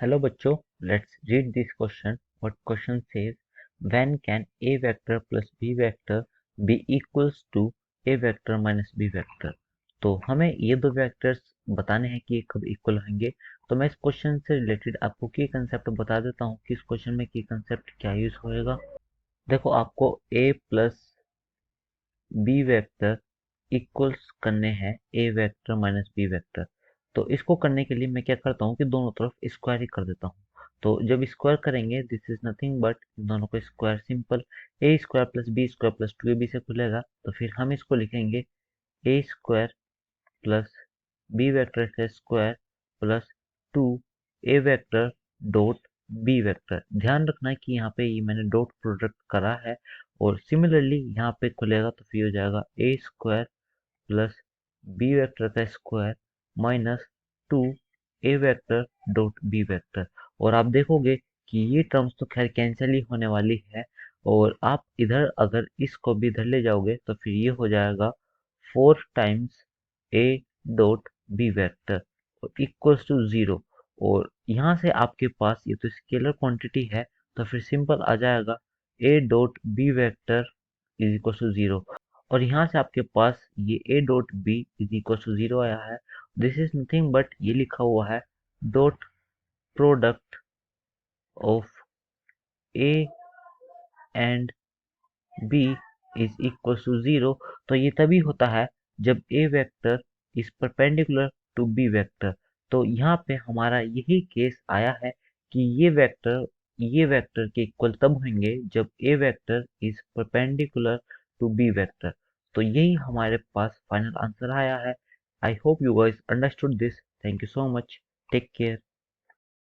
Hello बच्चों, let's read this question. What question says, when can a vector plus b vector be equals to a vector minus b vector? तो हमें ये दो vectors बताने हैं कि ये कब इक्वल होंगे। तो मैं इस क्वेश्चन से रिलेटेड आपको की कंसेप्ट बता देता हूँ कि इस क्वेश्चन में की कंसेप्ट क्या यूज होएगा। देखो, आपको a plus B vector equals करने हैं A vector minus B vector. तो इसको करने के लिए मैं क्या करता हूँ कि दोनों तरफ स्क्वायर ही कर देता हूँ। तो जब स्क्वायर करेंगे, दिस इज नथिंग बट दोनों को square, simple A square plus B square plus two A B से खुलेगा। तो फिर हम इसको लिखेंगे A square plus B vector का square plus two A vector dot B vector. ध्यान रखना है कि यहाँ पे ये मैंने डॉट प्रोडक्ट करा है, और सिमिलरली यहाँ पे खुलेगा तो फिर हो जाएगा ए स्क्वायर प्लस बी वेक्टर का square minus two A vector dot B vector. और आप देखोगे कि ये टर्म्स तो खैर कैंसिल ही होने वाली है, और आप इधर अगर इसको भी इधर ले जाओगे तो फिर ये हो जाएगा 4 times A dot B vector equals to 0। और यहाँ से आपके पास ये तो स्केलर क्वांटिटी है, तो फिर सिंपल आ जाएगा A dot B vector is equal to 0। और यहाँ से आपके पास ये A dot B is equal to 0 आया है। दिस इज नथिंग बट ये लिखा हुआ है dot product of A and B is equal to 0। तो ये तभी होता है जब A vector is perpendicular to B vector. तो यहाँ पे हमारा यही केस आया है कि ये वेक्टर के इक्वल तब होंगे जब A vector is perpendicular to B vector. तो यही हमारे पास फाइनल आंसर आया है। I hope you guys understood this. Thank you so much. Take care.